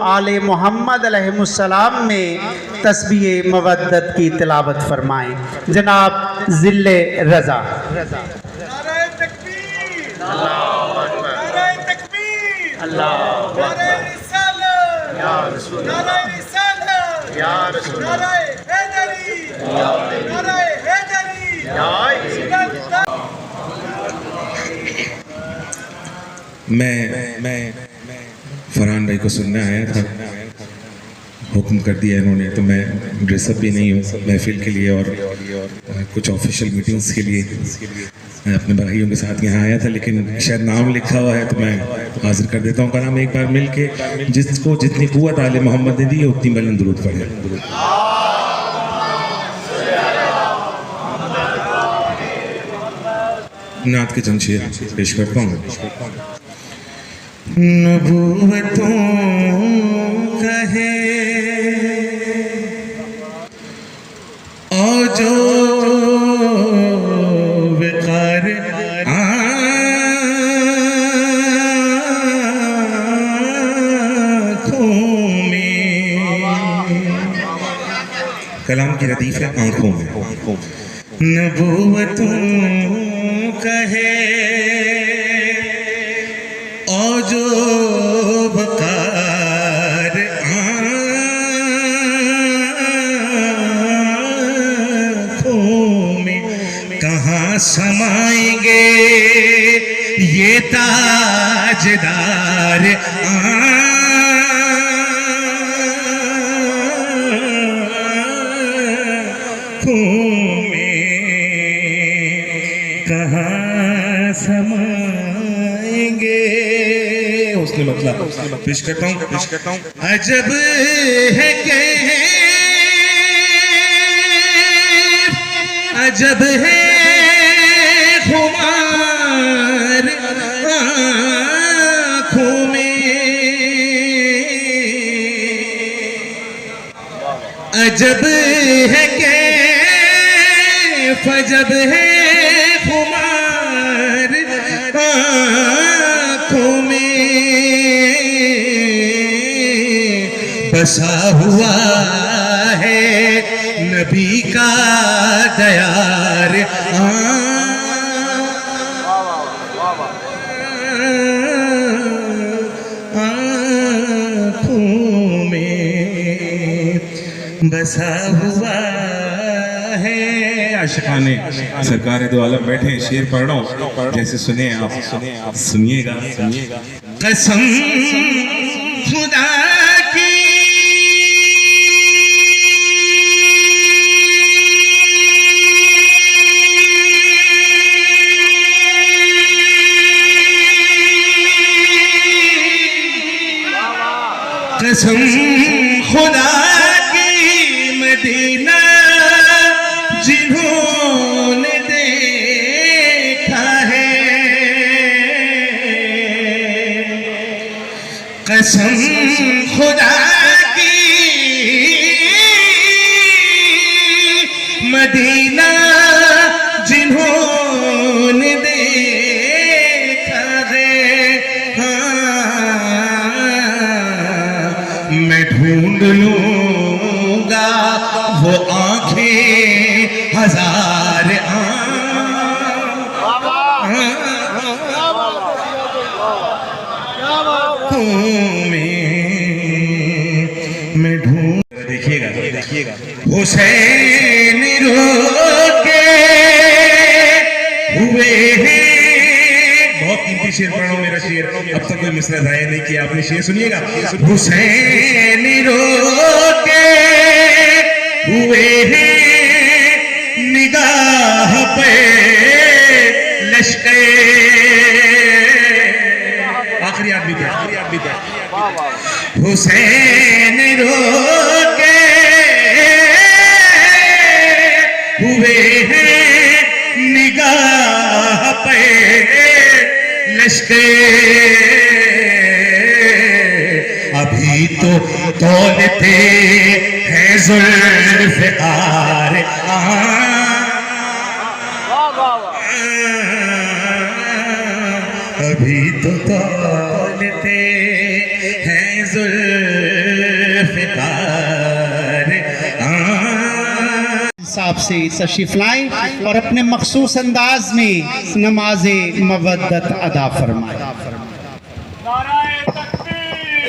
آل محمد علیہ السلام میں تسبیح مودت کی تلاوت فرمائیں. جناب ذل رضا. نعرہ تکبیر، نعرہ تکبیر، نعرہ رسالت، نعرہ رسالت، نعرہ حیدری، نعرہ حیدری. میں فرحان بھائی کو سننے آیا تھا، حکم کر دیا انہوں نے، تو میں ڈریس اپ بھی نہیں ہوں محفل کے لیے اور کچھ آفیشیل میٹنگز کے لیے میں اپنے بھائیوں کے ساتھ یہاں آیا تھا، لیکن شاید نام لکھا ہوا ہے تو میں حاضر کر دیتا ہوں. کہ ہم ایک بار مل کے جس کو جتنی قوت آل محمد نے دی ہے اتنی بلند درود پڑھیں. نعت کے چند شعر پیش کرتا ہوں. نبوتوں کہے اور جو وقار آنکھوں میں، کلام کی ردیف ہے آنکھوں میں. نبوتوں کہے اور جو وقار آنکھوں میں، کہاں سمائیں گے یہ تاجدار آنکھوں میں، کہاں سمائیں گے. اس نے مطلب پیش کرتا ہوں. عجب ہے کیف، عجب ہے خمار آنکھوں میں، عجب ہے کیف، عجب ہے خمار آنکھوں میں، بسا ہوا ہے نبی کا دیار آنکھوں میں، بسا ہوا ہے. عاشقان سرکار دو عالم بیٹھے ہیں، شعر پڑھ رہا ہوں جیسے سنیں آپ سنیے گا. قسم خدا کی قسم خدا کی، مدینہ جنہوں نے دیکھا ہے، قسم خدا کی، مدینہ جنہوں نے دیکھا ہے. میں ڈھونڈ لوں گا وہ آنکھیں ہزار آنکھوں میں، میں ڈھونڈ. دیکھیے گا حسین رو کے ہوئے ہیں. بہت قیمتی شعر پڑھ رہا ہوں، میرا شعر اب تک کوئی مصرع ضائع نہیں کیا آپ نے. شعر سنیے گا. حسین رو کے ہوئے ہیں نگاہ پہ لشکر. آخری آدمی تھا. حسین رو کے ہوئے ہیں نگاہ پہ لشکر. ابھی تو دولتے ہیں ذوالفقار ابھی تو دولتے ہیں ذوالفقار آپ سے تشریف لائیں اور اپنے مخصوص انداز میں نماز مودت ادا فرمائیں۔ نعرہ تکبیر،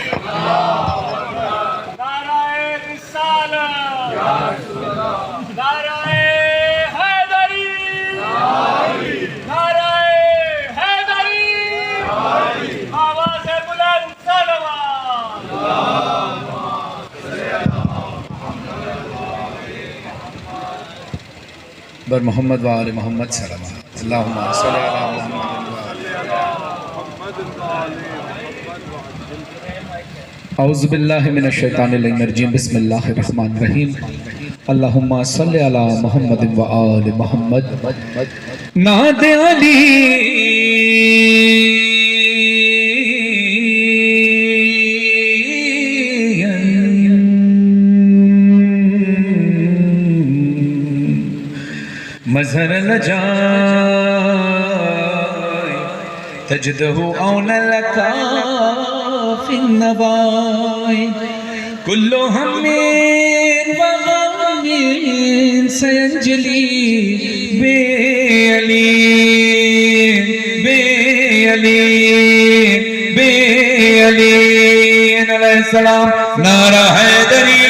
نعرہ رسالت، نعرہ حیدری، نعرہ حیدری، آواز بلند صلوات۔ بر محمد و آل محمد صلوات، اللہم صلی علی محمد۔ اعوذ باللہ من الشیطان الرجیم، بسم اللہ الرحمن الرحیم، اللہم صلی علی محمد و آل محمد۔ ناد مظہر لجائے تجدہ اون لکا فی النوائی، کل ہمین و غمین سینجلی بے علین، بے علین، بے علین علیہ السلام۔ نعرہ حیدری،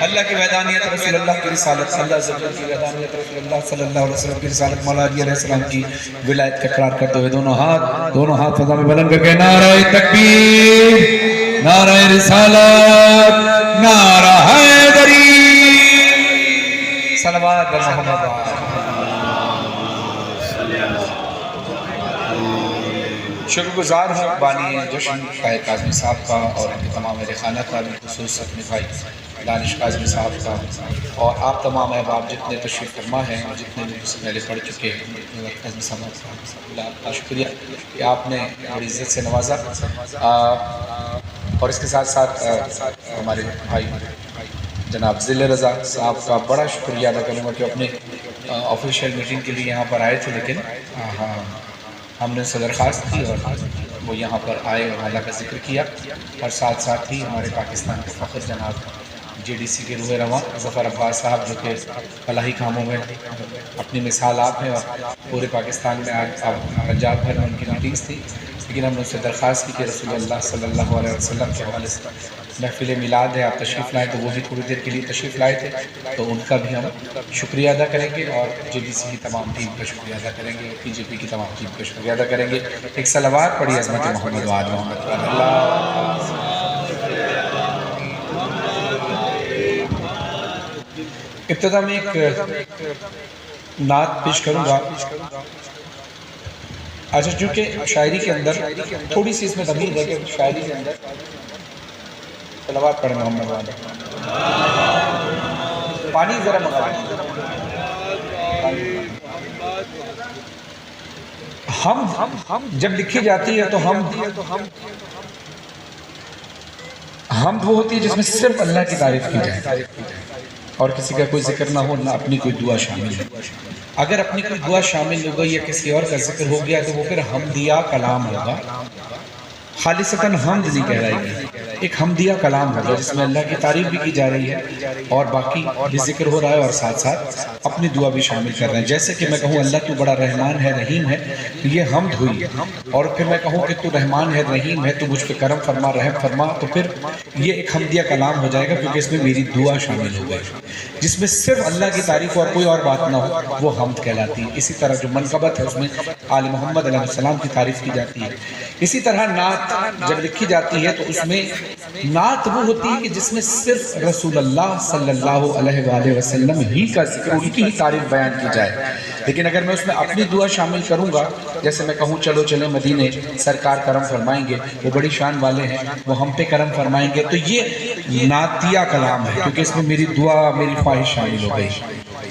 اللہ کی وحدانیت، رسول اللہ کی رسالت، اللہ عز و جل کی وحدانیت، رسول اللہ صلی اللہ علیہ وسلم کی رسالت، مولا علی علیہ السلام کی ولایت کا اقرار کرتے ہوئے دونوں ہاتھ فضا میں بلند کر کے نعرہ تکبیر، نعرہ رسالت، نعرہ حیدری، صلوات بر محمد۔ شکر گزار ہوں بانی جشن شاہ کاظمی صاحب کا اور ان کے تمام اہل خانہ کا، بالخصوص اپنے بھائی دانش کاظمی صاحب کا، اور آپ تمام احباب جتنے تشریف فرما ہیں اور جتنے بھی اس سے پہلے پڑھ چکے ہیں، کاظمی صاحب آپ کا شکریہ کہ آپ نے بڑی عزت سے نوازا، اور اس کے ساتھ ساتھ ہمارے بھائی جناب ذل رضا صاحب کا بڑا شکریہ ادا کروں گا کہ اپنے آفیشیل میٹنگ کے لیے یہاں پر آئے تھے، لیکن ہم نے سے درخواست کی اور وہ یہاں پر آئے اور اللہ کا ذکر کیا، اور ساتھ ساتھ ہی ہمارے پاکستان کے فخر جناب جے ڈی سی کے روح رواں ظفر عباس صاحب، جو کہ فلاحی کاموں میں اپنی مثال آپ ہیں، اور پورے پاکستان میں آج پنجاب بھر میں ان کی میٹنگز تھی، لیکن ہم نے اس سے درخواست کی کہ رسول اللہ صلی اللہ علیہ وسلم کے حوالے سے محفل میلاد ہے، آپ تشریف لائیں، تو وہ بھی تھوڑی دیر کے لیے تشریف لائے تھے، تو ان کا بھی ہم شکریہ ادا کریں گے، اور جے ڈی سی کی تمام ٹیم کا شکریہ ادا کریں گے، پی جے پی کی تمام ٹیم کا شکریہ ادا کریں گے۔ ایک صلوات پڑھی عظمت محمد و آل محمد۔ ابتدا میں ایک نعت پیش کروں گا۔ اچھا، چونکہ شاعری کے اندر تھوڑی سی اس میں تمیز ہے کہ شاعری کے اندر صلوات پڑھیں محمد والے، پانی ذرا منگا دیں۔ ہم جب لکھی جاتی ہے تو ہم وہ ہوتی ہے جس میں صرف اللہ کی تعریف کی جائے اور کسی کا کوئی ذکر نہ ہو، نہ اپنی کوئی دعا شامل ہو۔ اگر اپنی کوئی دعا شامل ہو گئی یا کسی اور کا ذکر ہو گیا تو وہ پھر حمدیہ کلام ہوگا، خالصتاً حمد نہیں کہہ رہی ہے، ایک حمدیہ کلام ہوگا جس میں اللہ کی تعریف بھی کی جا رہی ہے اور باقی بھی ذکر ہو رہا ہے، اور ساتھ ساتھ اپنی دعا بھی شامل کر رہے ہیں۔ جیسے کہ میں کہوں اللہ تو بڑا رحمان ہے، رحیم ہے، تو یہ حمد ہوئی، اور پھر میں کہوں کہ تو رحمان ہے، رحیم ہے، تو مجھ پہ کرم فرما، رحم فرما، تو پھر یہ ایک حمدیہ کلام ہو جائے گا، کیونکہ اس میں میری دعا شامل ہو گئی، جس میں صرف اللہ کی تعریف اور کوئی اور بات نہ ہو، وہ حمد کہلاتی ہے۔ اسی طرح جو منقبت ہے اس میں آل محمد علیہ السلام کی تعریف کی جاتی ہے۔ اسی طرح نعت جب لکھی جاتی ہے تو اس میں نعت وہ ہوتی ہے کہ جس میں صرف رسول اللہ صلی اللہ علیہ وآلہ وسلم ہی کا ذکر، ان کی ہی تعریف بیان کی جائے۔ لیکن اگر میں اس میں اپنی دعا شامل کروں گا، جیسے میں کہوں چلو چلیں مدینے، سرکار کرم فرمائیں گے، وہ بڑی شان والے ہیں، وہ ہم پہ کرم فرمائیں گے، تو یہ نعتیہ کلام ہے، کیونکہ اس میں میری دعا، میری خواہش شامل ہو گئی۔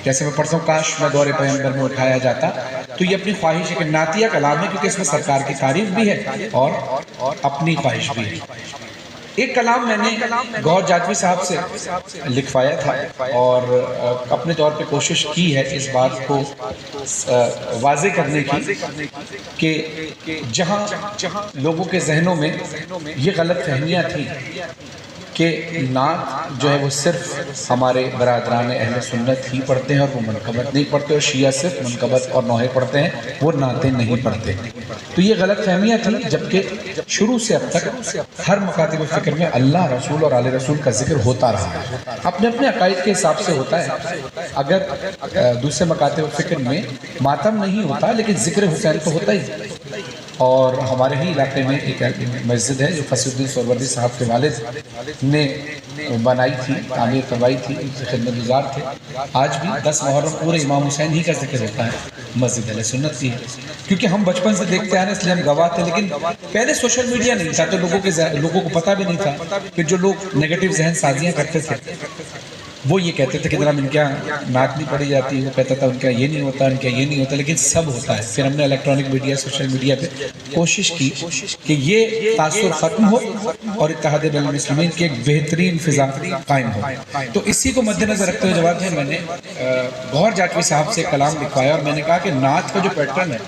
جیسے میں پڑھتا ہوں کاش میں دور پیغمبر میں اٹھایا جاتا، تو یہ اپنی خواہش ہے کہ نعتیہ کلام ہے، کیونکہ اس میں سرکار کی تعریف بھی ہے اور اپنی خواہش بھی ہے۔ ایک کلام میں نے گوھر جاجوی صاحب سے لکھوایا تھا، اور اپنے طور پہ کوشش کی ہے اس بات کو واضح کرنے کی کہ جہاں لوگوں کے ذہنوں میں یہ غلط فہمیاں تھیں کہ نعت جو ہے وہ صرف ہمارے برادران اہل سنت ہی پڑھتے ہیں اور وہ منقبت نہیں پڑھتے، اور شیعہ صرف منقبت اور نوحے پڑھتے ہیں، وہ نعتیں نہیں پڑھتے۔ تو یہ غلط فہمیاں تھیں، جبکہ شروع سے اب تک ہر مکاتب فکر میں اللہ رسول اور آل رسول کا ذکر ہوتا رہا ہے، اپنے اپنے عقائد کے حساب سے ہوتا ہے۔ اگر دوسرے مکاتب فکر میں ماتم نہیں ہوتا لیکن ذکر حسین تو ہوتا ہی۔ اور ہمارے ہی علاقے میں ایک مسجد ہے جو فصیح الدین سہروردی صاحب کے والد نے بنائی تھی، تعمیر کروائی تھی، ان سے خدمت گزار تھے۔ آج بھی 10 محرم پورے امام حسین ہی کا ذکر ہوتا ہے، مسجد اہل سنت کی ہے، کیونکہ ہم بچپن سے دیکھتے آئے ہیں، اس لیے ہم گواہ تھے۔ لیکن پہلے سوشل میڈیا نہیں تھا تو لوگوں کو پتہ بھی نہیں تھا۔ پھر جو لوگ نیگیٹو ذہن سازیاں کرتے تھے وہ یہ کہتے تھے کہ جناب ان کے یہاں نعت نہیں پڑھی جاتی، وہ کہتا تھا ان کا یہ نہیں ہوتا، ان کا یہ نہیں ہوتا، لیکن سب ہوتا ہے۔ پھر ہم نے الیکٹرانک میڈیا، سوشل میڈیا پہ کوشش کی کہ یہ تاثر ختم ہو اور اتحاد بین المسلمین کی ایک بہترین فضا قائم ہو۔ تو اسی کو مد نظر رکھتے ہوئے جواب ہے، میں نے گوہر جاٹوی صاحب سے کلام لکھوایا اور میں نے کہا کہ نعت کا جو پیٹرن ہے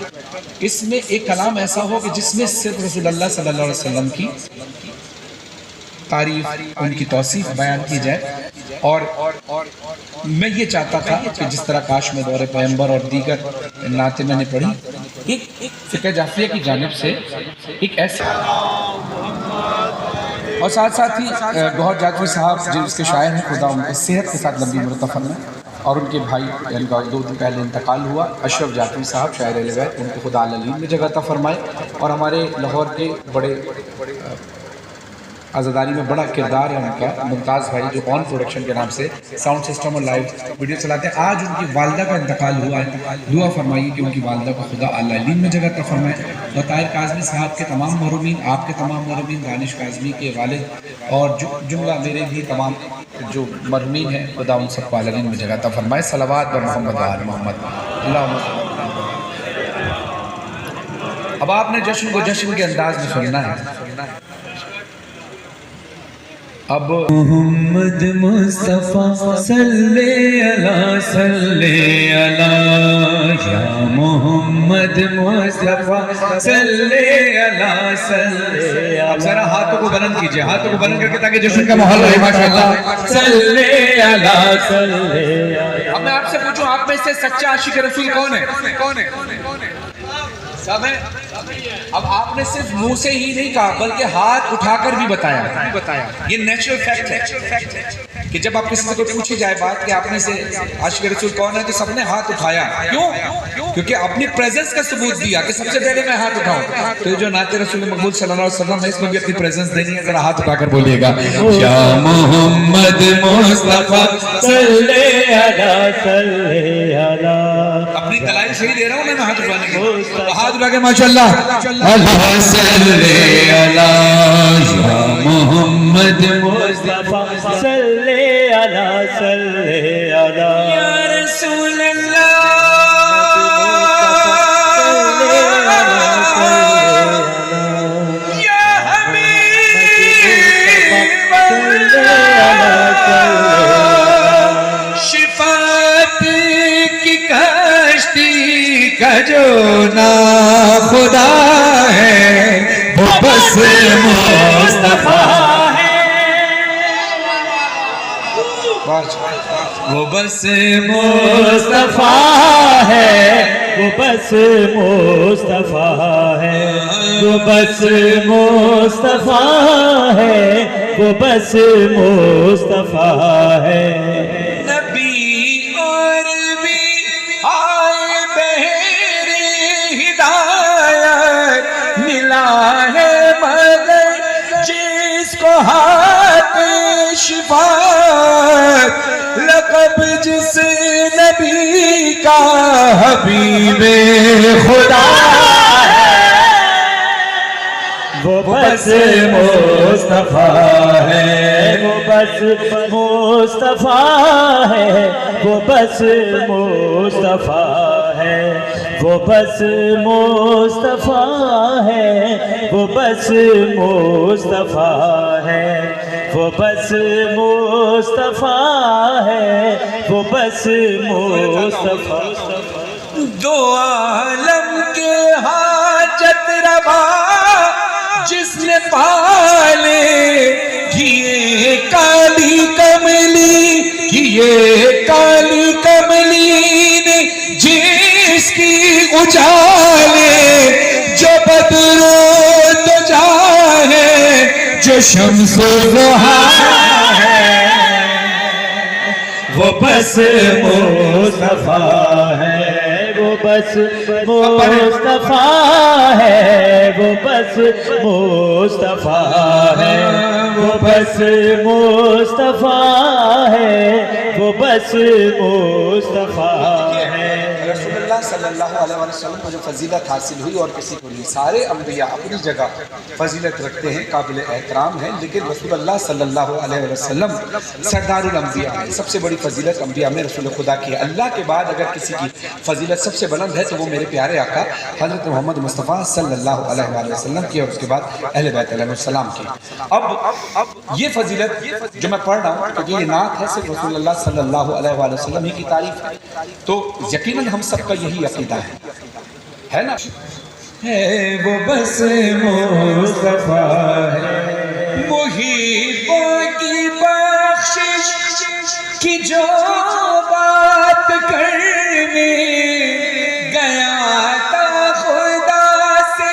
اس میں ایک کلام ایسا ہو کہ جس میں صرف رسول اللہ صلی اللہ علیہ وسلم کی تعریف، ان کی توصیف بیان کی جائے۔ اور میں یہ چاہتا تھا کہ جس طرح کاش میں دور پیغمبر اور دیگر نعتیں میں نے پڑھی، ایک فقہ جعفریہ کی جانب سے ایک ایسے، اور ساتھ ساتھ ہی گوہر جاٹوی صاحب جو اس کے شاعر ہیں، خدا ان کی صحت کے ساتھ لمبی عمر عطا فرمائے، اور ان کے بھائی ان کا 2 دن پہلے انتقال ہوا، اشرف جاٹوی صاحب شاعر اہل بیت، ان کو خدا العلیم میں جگہ عطا فرمائے۔ اور ہمارے لاہور کے بڑے عزاداری میں بڑا کردار ہے ان کا، ممتاز بھائی، جو آن پروڈکشن کے نام سے ساؤنڈ سسٹم اور لائیو ویڈیو چلاتے ہیں۔ آج ان کی والدہ کا انتقال ہوا ہے، دعا فرمائیے کہ ان کی والدہ کو خدا العلیم میں جگہ عطا فرمائے۔ اور طاہر کاظمی صاحب کے تمام مرحومین، آپ کے تمام مرحومین، دانش کاظمی کے والد اور جملہ میرے بھی تمام جو مرحومین ہیں، خدا ان سب کو العلیم میں جگہ عطا فرمائے۔ صلوات بر محمد و آل محمد، اللہم صلی اللہ علیہ وسلم۔ اب آپ نے جشن کو جشن کے انداز میں سننا ہے۔ اب محمد مصطفیٰ صلی اللہ صلی اللہ، یا محمد مصطفیٰ صلی اللہ صلی اللہ۔ اب ذرا ہاتھوں کو بلند کیجئے، ہاتھوں کو بلند کر کے تاکہ جشن کا ماحول رہے، ماشاءاللہ۔ صلی اللہ صلی اللہ۔ اب میں آپ سے پوچھوں، آپ میں سے سچا عاشق رسول کون ہے؟ سب ہے؟ اب آپ نے صرف منہ سے ہی نہیں کہا بلکہ ہاتھ اٹھا کر بھی بتایا۔ یہ نیچرل فیکٹ ہے کہ جب آپ کسی سے کوئی پوچھی جائے بات کہ آپ میں سے عاشق رسول کون ہے تو سب نے ہاتھ اٹھایا۔ کیوں؟ کیونکہ اپنی پریزنس کا ثبوت دیا کہ سب سے پہلے میں ہاتھ اٹھاؤں۔ تو جو نعت رسول مقبول صلی اللہ علیہ وسلم ہے اس میں بھی اپنی پریزنس دینی ہے، ذرا ہاتھ اٹھا کر بولیے گا، یا محمد مصطفیٰ صلی اللہ صلی اللہ۔ اپنی دلائل صحیح دے رہا ہوں میں ہاتھ اٹھانے کے، ہاتھ اٹھا کے ماشاءاللہ۔ اللہ صلی اللہ، یا محمد مصطفیٰ صلی اللہ صلی اللہ، یا رسول اللہ یا حبیب اللہ، شفاعت کی کشتی کا جو نا خدا ہے وہ بس مصطفیٰ ہے، وہ بس مصطفیٰ ہے، وہ بس مصطفیٰ ہے، وہ بس مصطفیٰ ہے، وہ بس مصطفیٰ ہے۔ نبی اور بھی آئے بہر ہدایت ملا ہے مگر جس کو ہاتھ شفاعت، لقب جس نبی کا حبیب خدا ہے وہ بس مصطفیٰ ہے، وہ بس مصطفیٰ ہے، وہ بس مصطفیٰ ہے، وہ بس مصطفیٰ ہے، وہ بس مصطفیٰ ہے، وہ بس مصطفیٰ ہے، وہ بس مصطفیٰ۔ دو عالم کے حاجت روا جس نے پالے کیے کہ یہ کالی کملی نے جس کی اجالے جو بدر تو جاہے جو شمس و ضحا ہے وہ بس مصطفیٰ ہے، وہ بس مصطفیٰ ہے، وہ بس مصطفیٰ ہے، وہ بس مصطفیٰ ہے، وہ بس مصطفیٰ ہے۔ رسول اللہ صلی اللہ علیہ وسلم کو جو فضیلت حاصل ہوئی اور کسی کو نہیں، سارے انبیاء اپنی جگہ فضیلت رکھتے ہیں، قابل احترام ہیں، لیکن رسول اللہ صلی اللہ علیہ وسلم سردار الانبیاء ہیں۔ سب سے بڑی فضیلت انبیاء میں رسول خدا کی ہے۔ اللہ کے بعد اگر کسی کی فضیلت سب سے بلند ہے تو وہ میرے پیارے آقا حضرت محمد مصطفیٰ صلی اللہ علیہ وسلم کی، اور اس کے بعد اہل بیت علیہ السلام کی۔ اب یہ فضیلت جو میں پڑھ رہا ہوں کیونکہ یہ نعت ہے صرف رسول اللہ صلی اللہ علیہ وسلم ہی کی تعریف ہے، تو یقیناً ہم سب کا یہی عقیدہ ہے نا؟ ہے وہ بس مصطفیٰ ہے، محبوں کی بخشش کی جو بات کرنے گیا تھا خدا سے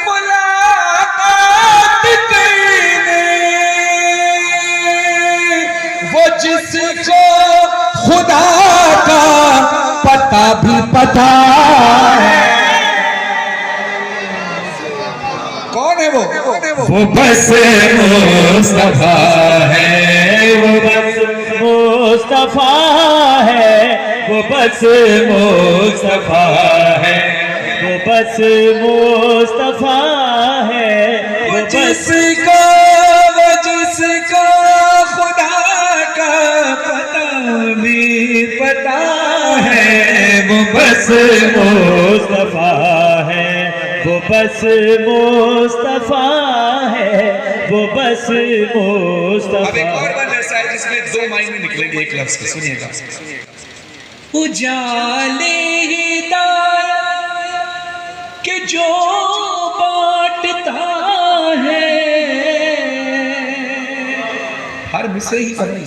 ملاقات کرنے، وہ جس کو خدا کا پتہ بھی پتہ ہے، کون ہے وہ بس مصطفیٰ ہے، وہ بس مصطفیٰ ہے، وہ بس مصطفیٰ ہے، وہ بس مصطفیٰ ہے، وہ جس کو خدا کا پتہ بھی پتہ ہے، وہ بس مصطفیٰ ہے، وہ بس مصطفیٰ ہے، وہ بس مصطفیٰ۔ اب ایک اور بات ایسا ہے جس میں دو معنی نکلیں گے ایک لفظ کے، سنیے گا۔ اجالے ہدایت کہ جو بانٹتا ہے، ہر مصرے ہی کرنی،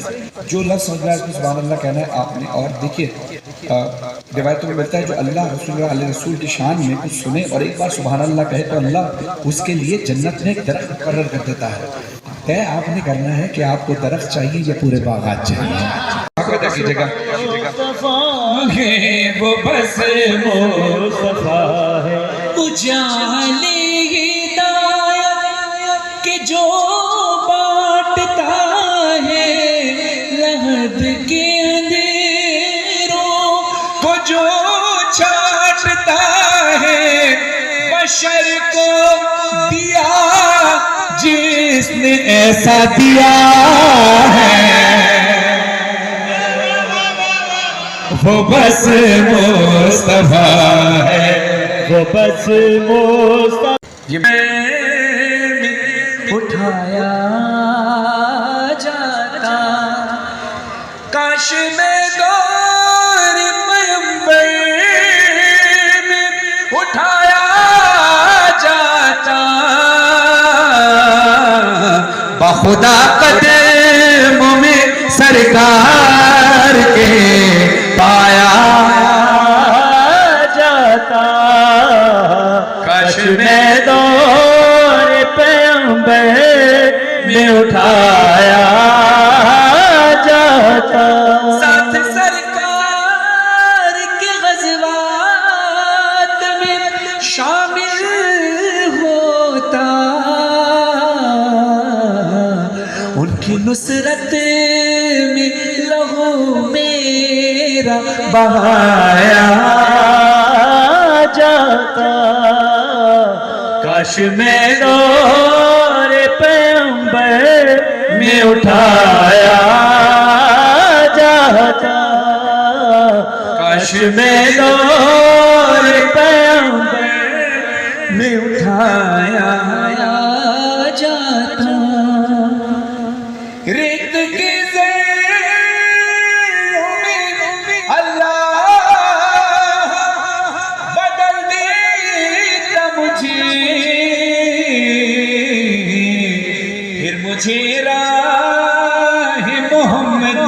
جو لفظ سمجھ رہا ہے اس کو سبحان اللہ کہنا ہے آپ نے۔ اور دیکھیے روایتوں میں ملتا ہے جو اللہ رسول اللہ علیہ رسول کی شان میں کچھ سنے اور ایک بار سبحان اللہ کہے تو اللہ اس کے لیے جنت میں ایک درخت مقرر کر دیتا ہے۔ طے آپ نے کرنا ہے کہ آپ کو درخت چاہیے یا پورے باغات چاہیے۔ وہ بس مصطفیٰ ہے، اجالے ہدایت کہ جو بانٹتا ہے، لحد کے اندھیروں کو جو چھانٹتا ہے، بشر کو دیا جس نے ایسا دیا ہے، وہ بس مصطفیٰ ہے، وہ بس مصطفیٰ۔ اٹھایا جاتا کاش میں دور پیمبر میں اٹھایا جاتا، بخدا قدموں میں سرکار کے پایا جاتا، کاش میں دور پیغمبر میں اٹھایا جاتا، ساتھ سرکار کے غزوات میں شامل ہوتا، ان کی نصرت میں لہو میرا بہایا جاتا، کاش میں دور پیغمبر میں اٹھایا جاتا، کاش میں دور پیغمبر میں اٹھایا جاتا، ریت کے زیروں میں اللہ بدل دیتا مجھے، پھر مجھے راہ محمد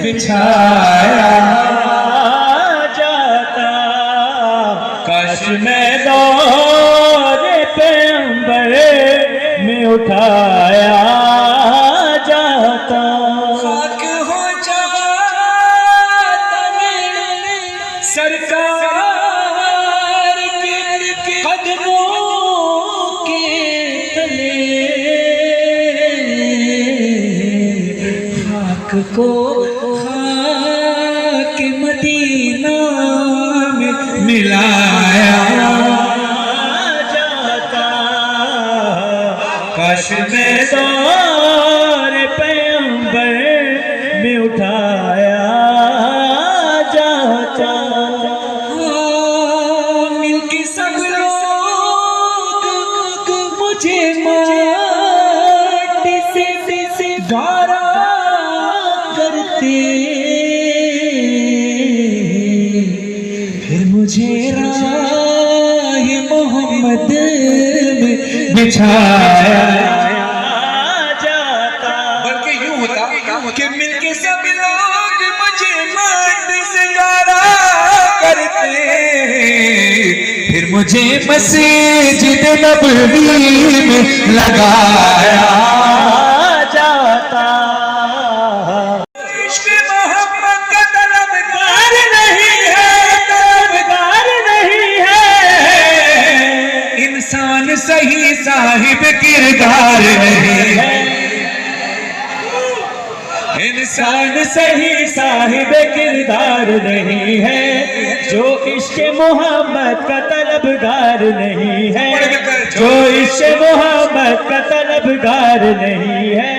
بچھایا جاتا، کاش میں دور پیغمبر میں اٹھایا جاتا، خاک ہو جاتا سرکار کے قدموں کے تلے، خاک کو خاک مدینہ میں ملایا جاتا، کاش میں دور پیغمبر میں اٹھایا جاتا، مل کے سب لوگ مجھے ماٹی سے گارا کرتے، پھر مجھے راہ محمد میں بچھایا جاتا، بلکہ یوں ہوتا کہ مل کے سب لوگ مجھے ماٹی سے گارا کرتے، پھر مجھے مسجد نبوی میں لگایا جاتا، عشق محمد کا طلبگار نہیں ہے، طلبگار نہیں ہے، انسان صحیح صاحب کردار نہیں ہے، انسان صحیح صاحب کردار نہیں ہے، جو عشق محمد کا طلبگار نہیں ہے، جو عشق محمد کا طلبگار نہیں ہے،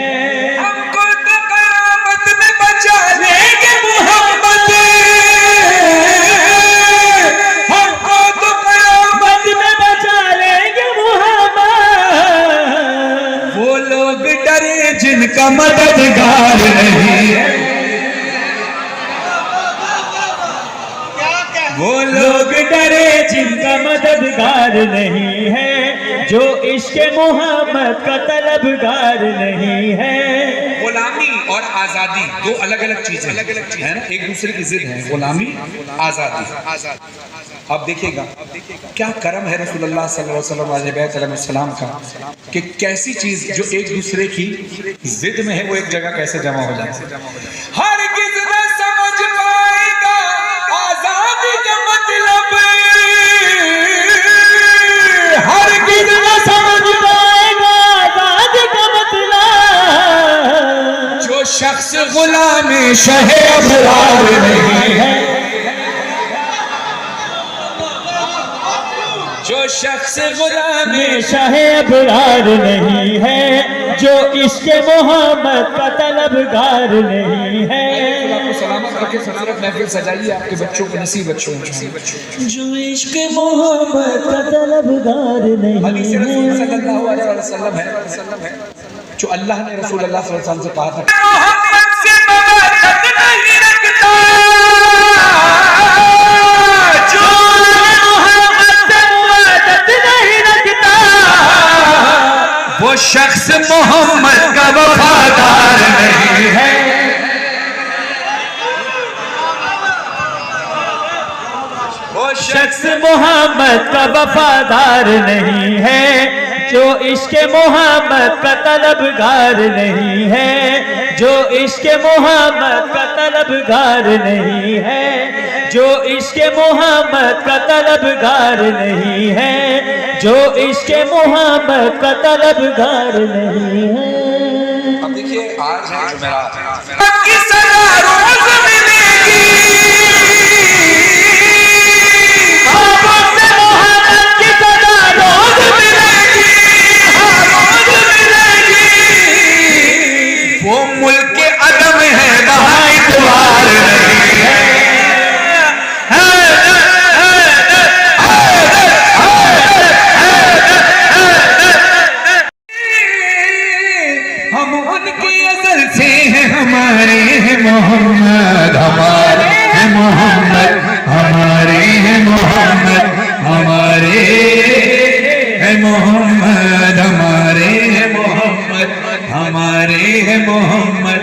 ہم کو تو قیامت میں بچا لیں گے محمد، ہم کو تو قیامت میں بچا لیں گے محمد، وہ لوگ ڈرے جن کا مددگار نہیں ہے، وہ لوگ ڈرے جن کا مددگار نہیں ہے، جو عشق محمد کا طلبگار نہیں ہے، غلامی اور آزادی دو الگ الگ چیزیں ہیں نا، ایک دوسرے کی ضد ہیں، غلامی آزادی۔ اب دیکھیں گا کیا کرم ہے رسول اللہ صلی اللہ علیہ وسلم علیہ بیت علیہ السلام کا کہ کیسی چیز جو ایک دوسرے کی ضد میں ہے وہ ایک جگہ کیسے جمع ہو جائے۔ ہرگز نہ سمجھ پائے گا آزادی کا مطلب، ہرگز نہ سمجھ پائے گا آزادی کا مطلب، جو شخص غلام شہ ابرار نہیں ہے، جو شخص غلام شاہ ابرار نہیں ہے، جو عشق محمد کا طلبگار نہیں ہے، سلامت رکھے، سلامت محفل سجائیے، آپ کے بچوں کو نصیب بچوں جو عشق محمد کا طلبگار نہیں حدیث رسول ہے، صلی اللہ علیہ وسلم ہے جو اللہ نے رسول اللہ صلی اللہ علیہ وسلم سے کہا تھا محمد سے مبادت نہیں رکھتا، جو محمد سے مبادت نہیں رکھتا، وہ شخص محمد کا وفادار نہیں ہے، شخص محمد کا وفادار نہیں ہے، جو عشق محمد کا طلبگار نہیں ہے، جو عشق محمد کا طلبگار نہیں ہے، جو عشق محمد کا طلبگار نہیں ہے، جو عشق محمد کا طلبگار نہیں ہے۔ اب دیکھیے آج ہے جمعرات، کی سزا روز ملے گی، محبت سے محبت کی سزا روز ملے گی، روز ملے گی، وہ ملک عدم ہے وہاں اتوار نہیں ہے، ہم ان کی ازل سے ہیں، ہمارے ہیں محمد، ہمارے ہیں محمد، ہمارے ہیں محمد، ہمارے ہیں محمد، ہمارے ہیں محمد، ہمارے ہیں محمد،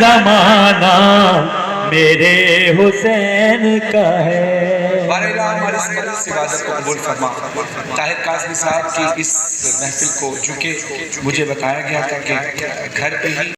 زمانہ میرے حسین کا ہے. بارہ الہ ہماری اس مجلس سے عبادت کو قبول فرما. طاہر کاظمی صاحب کی اس محفل کو چونکہ مجھے بتایا گیا تھا کہ گھر پہ ہی